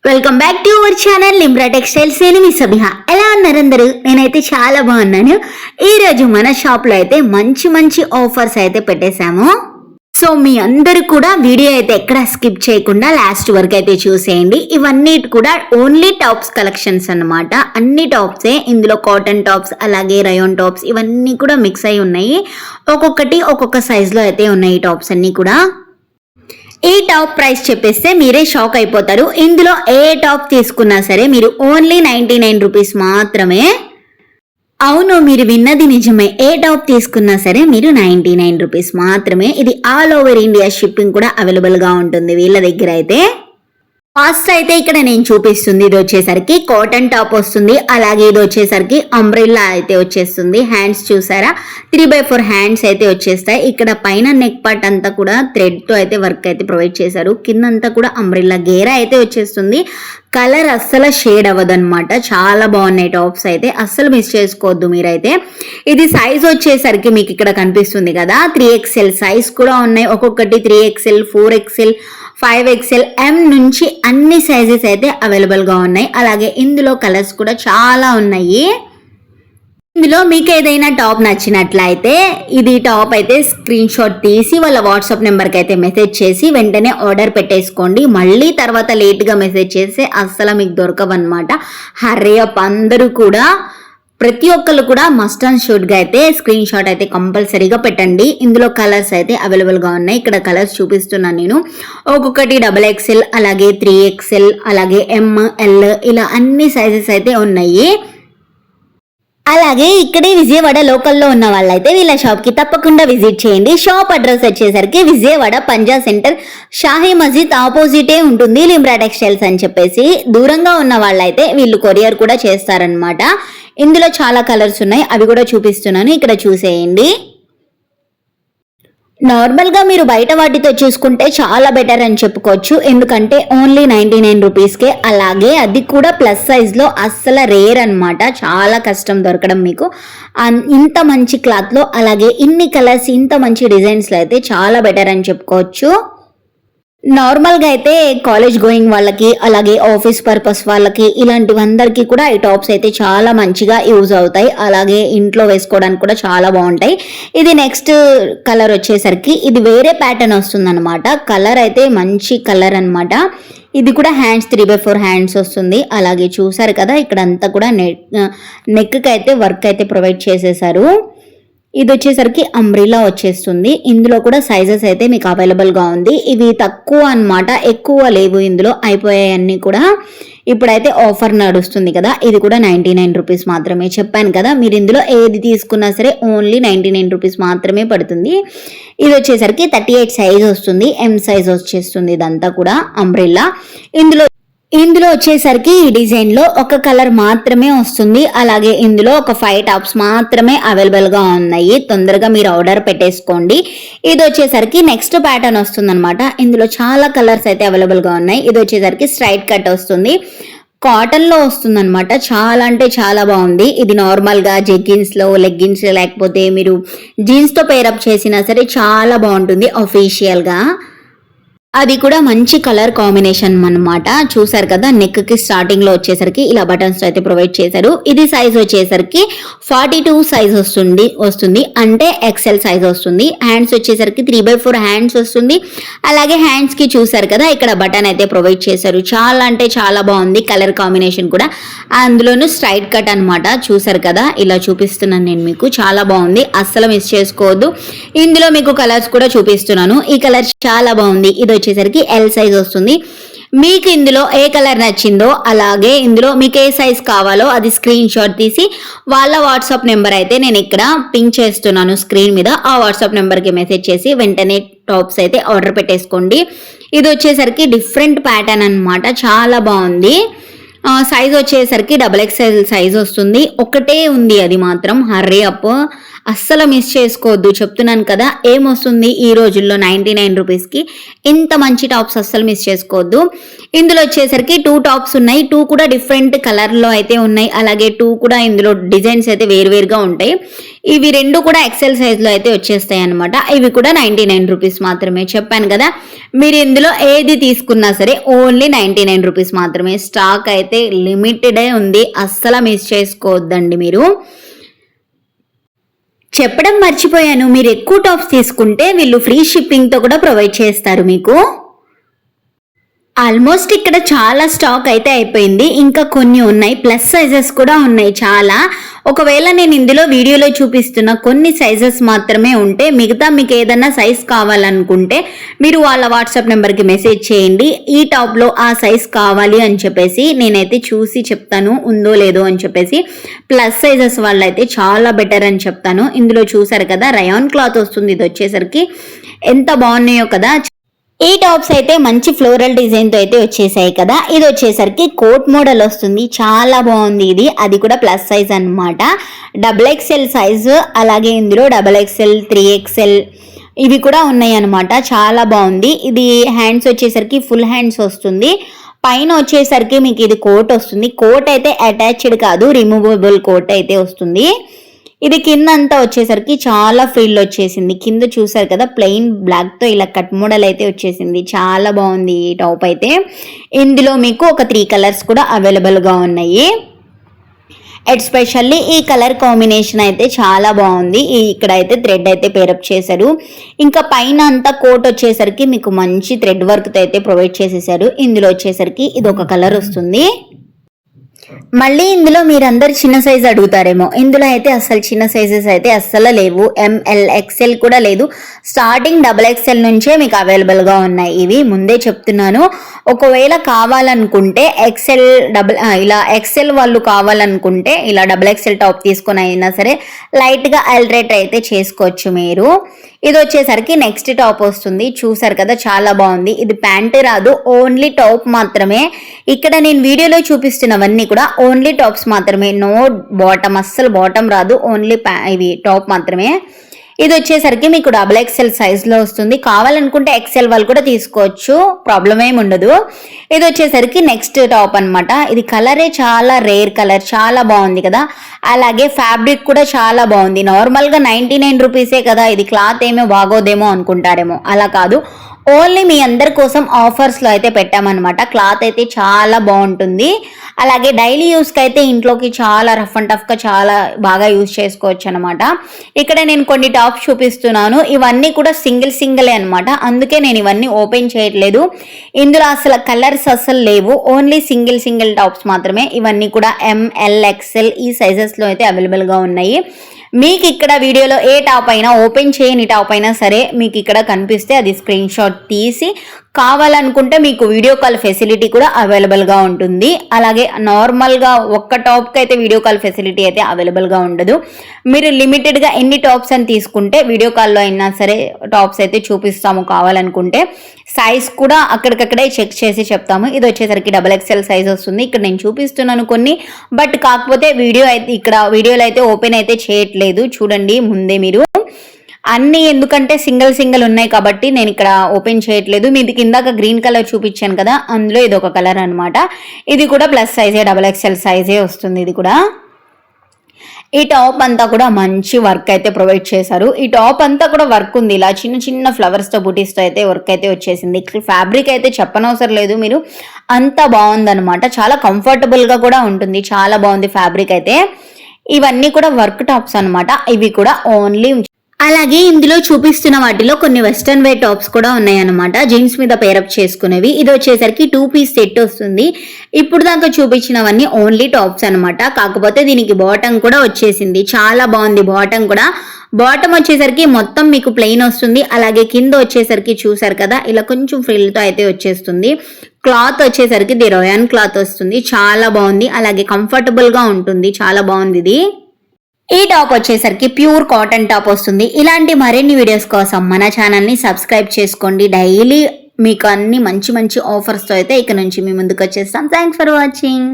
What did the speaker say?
Welcome back to our channel Limra textiles. నేను మీ సబిహ. ఎలా ఉన్నారు అందరూ? నేనైతే చాలా బాగున్నాను. ఈ రోజు మన షాప్ లో అయితే మంచి మంచి ఆఫర్స్ అయితే పెట్టేశాము. సో మీ అందరూ కూడా వీడియో అయితే ఎక్కడ స్కిప్ చేయకుండా లాస్ట్ వరకు అయితే చూసేయండి. ఇవన్నీ కూడా ఓన్లీ టాప్స్ కలెక్షన్స్ అన్నమాట. అన్ని టాప్సే, ఇందులో కాటన్ టాప్స్ అలాగే రయోన్ టాప్స్ ఇవన్నీ కూడా మిక్స్ అయి ఉన్నాయి. ఒక్కొక్కటి ఒక్కొక్క సైజ్ లో అయితే ఉన్నాయి ఈ టాప్స్ అన్ని కూడా. ఈ టాప్ ప్రైస్ చెప్పేస్తే మీరే షాక్ అయిపోతారు. ఇందులో ఏ టాప్ తీసుకున్నా సరే మీరు ఓన్లీ 99 రూపీస్ మాత్రమే. అవును, మీరు విన్నది నిజమే. ఏ టాప్ తీసుకున్నా సరే మీరు 99 రూపీస్ మాత్రమే. ఇది ఆల్ ఓవర్ ఇండియా షిప్పింగ్ కూడా అవైలబుల్ గా ఉంటుంది వీళ్ళ దగ్గర అయితే. ఫస్ట్ అయితే ఇక్కడ నేను చూపిస్తుంది ఇది వచ్చేసరికి కాటన్ టాప్ వస్తుంది. అలాగే ఇది వచ్చేసరికి అంబ్రెల్లా అయితే వచ్చేస్తుంది. హ్యాండ్స్ చూసారా, 3/4 హ్యాండ్స్ అయితే వచ్చేస్తాయి. ఇక్కడ పైన నెక్ పార్ట్ అంతా కూడా థ్రెడ్ తో అయితే వర్క్ అయితే ప్రొవైడ్ చేశారు. కిందంతా కూడా అంబ్రెల్లా గేరా అయితే వచ్చేస్తుంది. కలర్ అస్సలు షేడ్ అవ్వదన్నమాట. చాలా బాగున్నాయి టాప్స్ అయితే, అస్సలు మిస్ చేసుకోవద్దు మీరైతే. ఇది సైజ్ వచ్చేసరికి మీకు ఇక్కడ కనిపిస్తుంది కదా, 3XL సైజ్ కూడా ఉన్నాయి. ఒక్కొక్కటి 3XL, 4XL, 5XL, M నుంచి అన్ని సైజెస్ అయితే అవైలబుల్ గా ఉన్నాయి. అలాగే ఇందులో కలర్స్ కూడా చాలా ఉన్నాయి. ఇందులో మీకు ఏదైనా టాప్ నచ్చినట్లయితే ఇది టాప్ అయితే స్క్రీన్ షాట్ తీసి వాళ్ళ వాట్సాప్ నెంబర్కి అయితే మెసేజ్ చేసి వెంటనే ఆర్డర్ పెట్టేసుకోండి. మళ్ళీ తర్వాత లేట్గా మెసేజ్ చేస్తే అస్సలు మీకు దొరకవన్నమాట. హర్రీ అప్ అందరూ కూడా, ప్రతి ఒక్కళ్ళు కూడా మస్ట్ అండ్ షుడ్ గా అయితే స్క్రీన్ షాట్ అయితే కంపల్సరీగా పెట్టండి. ఇందులో కలర్స్ అయితే అవైలబుల్ గా ఉన్నాయి. ఇక్కడ కలర్స్ చూపిస్తున్నాను నేను. ఒక్కొక్కటి XXL, అలాగే 3XL, అలాగే ML, ఇలా అన్ని సైజెస్ అయితే ఉన్నాయి. అలాగే ఇక్కడే విజయవాడ లోకల్లో ఉన్న వాళ్ళైతే వీళ్ళ షాప్ కి తప్పకుండా విజిట్ చేయండి. షాప్ అడ్రస్ వచ్చేసరికి విజయవాడ పంజా సెంటర్, షాహీ మస్జిద్ ఆపోజిటే ఉంటుంది లిమ్రా టెక్స్టైల్స్ అని చెప్పేసి. దూరంగా ఉన్న వాళ్ళైతే వీళ్ళు కొరియర్ కూడా చేస్తారనమాట. ఇందులో చాలా కలర్స్ ఉన్నాయి, అవి కూడా చూపిస్తున్నాను, ఇక్కడ చూసేయండి. నార్మల్గా మీరు బయట వాటితో చూసుకుంటే చాలా బెటర్ అని చెప్పుకోవచ్చు. ఎందుకంటే ఓన్లీ 99 రూపీస్కే, అలాగే అది కూడా ప్లస్ సైజ్లో. అస్సలు రేర్ అనమాట, చాలా కష్టం దొరకడం మీకు ఇంత మంచి క్లాత్లో. అలాగే ఇన్ని కలర్స్, ఇంత మంచి డిజైన్స్లో అయితే చాలా బెటర్ అని చెప్పుకోవచ్చు. నార్మల్గా అయితే కాలేజ్ గోయింగ్ వాళ్ళకి, అలాగే ఆఫీస్ పర్పస్ వాళ్ళకి, ఇలాంటివందరికీ కూడా ఈ టాప్స్ అయితే చాలా మంచిగా యూజ్ అవుతాయి. అలాగే ఇంట్లో వేసుకోవడానికి కూడా చాలా బాగుంటాయి. ఇది నెక్స్ట్ కలర్ వచ్చేసరికి ఇది వేరే ప్యాటర్న్ వస్తుంది అనమాట. కలర్ అయితే మంచి కలర్ అనమాట. ఇది కూడా హ్యాండ్స్ 3/4 హ్యాండ్స్ వస్తుంది. అలాగే చూసారు కదా, ఇక్కడ అంతా కూడా నెక్కి అయితే వర్క్ అయితే ప్రొవైడ్ చేసేసారు. ఇది వచ్చేసరికి అంబ్రిల్లా వచ్చేస్తుంది. ఇందులో కూడా సైజెస్ అయితే మీకు అవైలబుల్ గా ఉంది. ఇవి తక్కువ అన్నమాట, ఎక్కువ లేవు ఇందులో, అయిపోయాయి అన్ని కూడా. ఇప్పుడైతే ఆఫర్ నడుస్తుంది కదా, ఇది కూడా 99 రూపీస్ మాత్రమే. చెప్పాను కదా, మీరు ఇందులో ఏది తీసుకున్నా సరే ఓన్లీ 99 రూపీస్ మాత్రమే పడుతుంది. ఇది వచ్చేసరికి 38 సైజ్ వస్తుంది, M సైజ్ వచ్చేస్తుంది. ఇదంతా కూడా అంబ్రిల్లా. ఇందులో వచ్చేసరికి ఈ డిజైన్ లో ఒక కలర్ మాత్రమే వస్తుంది. అలాగే ఇందులో ఒక 5 టాప్స్ మాత్రమే అవైలబుల్ గా ఉన్నాయి. తొందరగా మీరు ఆర్డర్ పెట్టేసుకోండి. ఇది వచ్చేసరికి నెక్స్ట్ ప్యాటర్న్ వస్తుంది అనమాట. ఇందులో చాలా కలర్స్ అయితే అవైలబుల్ గా ఉన్నాయి. ఇది వచ్చేసరికి స్ట్రైట్ కట్ వస్తుంది, కాటన్ లో వస్తుంది అనమాట. చాలా అంటే చాలా బాగుంది. ఇది నార్మల్ గా జెగ్గిన్స్ లో, లెగ్గిన్స్, లేకపోతే మీరు జీన్స్ తో పేరప్ చేసినా సరే చాలా బాగుంటుంది అఫీషియల్ గా. అది కూడా మంచి కలర్ కాంబినేషన్ అన్నమాట. చూసారు కదా, నెక్ కి స్టార్టింగ్ లో వచ్చేసరికి ఇలా బటన్స్ అయితే ప్రొవైడ్ చేశారు. ఇది సైజ్ వచ్చేసరికి 42 సైజ్ వస్తుంది, అంటే XL సైజ్ వస్తుంది. హ్యాండ్స్ వచ్చేసరికి 3/4 హ్యాండ్స్ వస్తుంది. అలాగే హ్యాండ్స్ కి చూసారు కదా, ఇక్కడ బటన్ అయితే ప్రొవైడ్ చేశారు. చాలా అంటే చాలా బాగుంది కలర్ కాంబినేషన్ కూడా. అందులోనూ స్ట్రైట్ కట్ అనమాట. చూసారు కదా, ఇలా చూపిస్తున్నాను నేను మీకు, చాలా బాగుంది, అస్సలు మిస్ చేసుకోవద్దు. ఇందులో మీకు కలర్స్ కూడా చూపిస్తున్నాను. ఈ కలర్ చాలా బాగుంది. ఇది వచ్చేసరికి L సైజ్ వస్తుంది. మీకు ఇందులో ఏ కలర్ నచ్చిందో, అలాగే ఇందులో మీకు ఏ సైజ్ కావాలో అది స్క్రీన్ షాట్ తీసి వాళ్ళ వాట్సాప్ నెంబర్ అయితే నేను ఇక్కడ పింక్ చేస్తున్నాను స్క్రీన్ మీద. ఆ వాట్సాప్ నెంబర్కి మెసేజ్ చేసి వెంటనే టాప్స్ అయితే ఆర్డర్ పెట్టేసుకోండి. ఇది వచ్చేసరికి డిఫరెంట్ ప్యాటర్న్ అనమాట, చాలా బాగుంది. సైజ్ వచ్చేసరికి XXL సైజ్ వస్తుంది. ఒకటే ఉంది, అది మాత్రం హర్రీ అప్, అస్సలు మిస్ చేసుకోవద్దు. చెప్తున్నాను కదా, ఏమొస్తుంది ఈ రోజుల్లో 99 రూపీస్కి ఇంత మంచి టాప్స్, అస్సలు మిస్ చేసుకోవద్దు. ఇందులో వచ్చేసరికి 2 టాప్స్ ఉన్నాయి. 2 కూడా డిఫరెంట్ కలర్లో అయితే ఉన్నాయి. అలాగే 2 కూడా ఇందులో డిజైన్స్ అయితే వేరువేరుగా ఉంటాయి. ఇవి రెండు కూడా ఎక్సెల్ సైజ్లో అయితే వచ్చేస్తాయి అనమాట. ఇవి కూడా 99 రూపీస్ మాత్రమే. చెప్పాను కదా, మీరు ఇందులో ఏది తీసుకున్నా సరే ఓన్లీ 99 రూపీస్ మాత్రమే. స్టాక్ అయితే లిమిటెడే ఉంది, అస్సలు మిస్ చేసుకోవద్దండి. మీరు చెప్పడం మర్చిపోయాను, మీరు ఎక్కువ టాప్స్ తీసుకుంటే వీళ్ళు ఫ్రీ షిప్పింగ్తో కూడా ప్రొవైడ్ చేస్తారు మీకు. ఆల్మోస్ట్ ఇక్కడ చాలా స్టాక్ అయితే అయిపోయింది, ఇంకా కొన్ని ఉన్నాయి, ప్లస్ సైజెస్ కూడా ఉన్నాయి చాలా. ఒకవేళ నేను ఇందులో వీడియోలో చూపిస్తున్న కొన్ని సైజెస్ మాత్రమే ఉంటే, మిగతా మీకు ఏదైనా సైజ్ కావాలనుకుంటే మీరు వాళ్ళ వాట్సాప్ నెంబర్కి మెసేజ్ చేయండి. ఈ టాప్లో ఆ సైజ్ కావాలి అని చెప్పేసి నేనైతే చూసి చెప్తాను ఉందో లేదో అని చెప్పేసి. ప్లస్ సైజెస్ వాళ్ళైతే చాలా బెటర్ అని చెప్తాను. ఇందులో చూసారు కదా రయాన్ క్లాత్ వస్తుంది, ఇది వచ్చేసరికి ఎంత బాగున్నాయో కదా. ఈ టాప్స్ అయితే మంచి ఫ్లోరల్ డిజైన్తో అయితే వచ్చేసాయి కదా. ఇది వచ్చేసరికి కోట్ మోడల్ వస్తుంది, చాలా బాగుంది ఇది. అది కూడా ప్లస్ సైజ్ అనమాట, XXL సైజు. అలాగే ఇందులో XXL 3XL ఇవి కూడా ఉన్నాయి అనమాట, చాలా బాగుంది. ఇది హ్యాండ్స్ వచ్చేసరికి ఫుల్ హ్యాండ్స్ వస్తుంది. పైన వచ్చేసరికి మీకు ఇది కోట్ వస్తుంది. కోట్ అయితే అటాచ్డ్ కాదు, రిమూవబుల్ కోట్ అయితే వస్తుంది. ఇది కింద అంతా వచ్చేసరికి చాలా ఫ్రిల్ వచ్చేసింది. కింద చూసారు కదా ప్లెయిన్ బ్లాక్తో ఇలా కట్ మోడల్ అయితే వచ్చేసింది, చాలా బాగుంది ఈ టాప్ అయితే. ఇందులో మీకు ఒక 3 కలర్స్ కూడా అవైలబుల్గా ఉన్నాయి. ఎస్పెషల్లీ ఈ కలర్ కాంబినేషన్ అయితే చాలా బాగుంది. ఇక్కడ అయితే థ్రెడ్ అయితే పేరప్ చేశారు. ఇంకా పైన అంతా కోట్ వచ్చేసరికి మీకు మంచి థ్రెడ్ వర్క్తో అయితే ప్రొవైడ్ చేసేసారు. ఇందులో వచ్చేసరికి ఇది ఒక కలర్ వస్తుంది. మళ్ళీ ఇందులో మీరందరు చిన్న సైజ్ అడుగుతారేమో, ఇందులో అయితే అసలు చిన్న సైజెస్ అయితే అస్సలు లేవు. ML XL కూడా లేదు, స్టార్టింగ్ XXL నుంచే మీకు అవైలబుల్గా ఉన్నాయి. ఇవి ముందే చెప్తున్నాను. ఒకవేళ కావాలనుకుంటే ఇలా XL వాళ్ళు కావాలనుకుంటే ఇలా XXL టాప్ తీసుకొని అయినా సరే లైట్గా అల్టరేట్ అయితే చేసుకోవచ్చు మీరు. ఇది వచ్చేసరికి నెక్స్ట్ టాప్ వస్తుంది, చూసారు కదా చాలా బాగుంది. ఇది ప్యాంట్ రాదు, ఓన్లీ టాప్ మాత్రమే. ఇక్కడ నేను వీడియోలో చూపిస్తున్నవన్నీ కూడా ఓన్లీ టాప్స్ మాత్రమే, నో బాటమ్, అస్సలు బాటమ్ రాదు, ఓన్లీ ఇవి టాప్ మాత్రమే. ఇది వచ్చేసరికి మీకు XXL సైజ్లో వస్తుంది. కావాలనుకుంటే XL వాళ్ళు కూడా తీసుకోవచ్చు, ప్రాబ్లం ఏమి ఉండదు. ఇది వచ్చేసరికి నెక్స్ట్ టాప్ అనమాట. ఇది కలరే చాలా రేర్ కలర్, చాలా బాగుంది కదా. అలాగే ఫ్యాబ్రిక్ కూడా చాలా బాగుంది. నార్మల్గా 99 రూపీసే కదా, ఇది క్లాత్ ఏమో బాగోదేమో అనుకుంటారేమో, అలా కాదు. ఓన్లీ మీ అందరి కోసం ఆఫర్స్లో అయితే పెట్టామన్నమాట. క్లాత్ అయితే చాలా బాగుంటుంది. అలాగే డైలీ యూస్కి అయితే ఇంట్లోకి చాలా రఫ్ అండ్ టఫ్గా చాలా బాగా యూజ్ చేసుకోవచ్చు అనమాట. ఇక్కడ నేను కొన్ని టాప్స్ చూపిస్తున్నాను, ఇవన్నీ కూడా సింగిల్ అనమాట, అందుకే నేను ఇవన్నీ ఓపెన్ చేయట్లేదు. ఇందులో అసలు కలర్స్ అసలు లేవు, ఓన్లీ సింగిల్ టాప్స్ మాత్రమే. ఇవన్నీ కూడా ML XL ఈ సైజెస్లో అయితే అవైలబుల్గా ఉన్నాయి. మీకు ఇక్కడ వీడియోలో ఏ టాప్ అయినా, ఓపెన్ చేయని టాప్ అయినా సరే మీకు ఇక్కడ కనిపిస్తే అది స్క్రీన్ షాట్ తీసి కావాలనుకుంటే మీకు వీడియో కాల్ ఫెసిలిటీ కూడా అవైలబుల్గా ఉంటుంది. అలాగే నార్మల్గా ఒక్క టాప్కి అయితే వీడియో కాల్ ఫెసిలిటీ అయితే అవైలబుల్గా ఉండదు. మీరు లిమిటెడ్గా ఎన్ని టాప్స్ అని తీసుకుంటే వీడియో కాల్లో అయినా సరే టాప్స్ అయితే చూపిస్తాము. కావాలనుకుంటే సైజ్ కూడా అక్కడికక్కడే చెక్ చేసి చెప్తాము. ఇది వచ్చేసరికి XXL సైజ్ వస్తుంది. ఇక్కడ నేను చూపిస్తున్నాను కొన్ని, బట్ కాకపోతే వీడియోలో అయితే ఓపెన్ అయితే చేయట్లేదు, చూడండి ముందే మీరు. అన్నీ ఎందుకంటే సింగిల్ ఉన్నాయి కాబట్టి నేను ఇక్కడ ఓపెన్ చేయట్లేదు. మీది కిందాక గ్రీన్ కలర్ చూపించాను కదా, అందులో ఇది ఒక కలర్ అనమాట. ఇది కూడా ప్లస్ సైజే, XXL సైజే వస్తుంది. ఇది కూడా ఈ టాప్ అంతా కూడా మంచి వర్క్ అయితే ప్రొవైడ్ చేశారు. ఈ టాప్ అంతా కూడా వర్క్ ఉంది, ఇలా చిన్న ఫ్లవర్స్తో బూటీస్తో అయితే వర్క్ అయితే వచ్చేసింది. ఫ్యాబ్రిక్ అయితే చెప్పనవసరం లేదు, మీరు అంత బాగుందనమాట. చాలా కంఫర్టబుల్గా కూడా ఉంటుంది, చాలా బాగుంది ఫ్యాబ్రిక్ అయితే. ఇవన్నీ కూడా వర్క్ టాప్స్ అనమాట. ఇవి కూడా ఓన్లీ అలాగే ఇందులో చూపిస్తున్న వాటిలో కొన్ని వెస్టర్న్ వేర్ టాప్స్ కూడా ఉన్నాయన్నమాట, జీన్స్ మీద పేరప్ చేసుకునేవి. ఇది వచ్చేసరికి 2 పీస్ సెట్ వస్తుంది. ఇప్పుడు దాకా చూపించినవన్నీ ఓన్లీ టాప్స్ అనమాట, కాకపోతే దీనికి బాటమ్ కూడా వచ్చేసింది, చాలా బాగుంది బాటమ్ కూడా. బాటమ్ వచ్చేసరికి మొత్తం మీకు ప్లెయిన్ వస్తుంది. అలాగే కింద వచ్చేసరికి చూసారు కదా ఇలా కొంచెం ఫ్రిల్తో అయితే వచ్చేస్తుంది. క్లాత్ వచ్చేసరికి ది రయాన్ క్లాత్ వస్తుంది, చాలా బాగుంది. అలాగే కంఫర్టబుల్గా ఉంటుంది, చాలా బాగుంది ఇది. ఈ టాప్ వచ్చేసరికి ప్యూర్ కాటన్ టాప్ వస్తుంది. ఇలాంటి మరిన్ని వీడియోస్ కోసం మన ఛానల్ని సబ్స్క్రైబ్ చేసుకోండి. డైలీ మీకు అన్ని మంచి ఆఫర్స్తో అయితే ఇక నుంచి మీ ముందుకు వచ్చేస్తాం. Thanks for watching.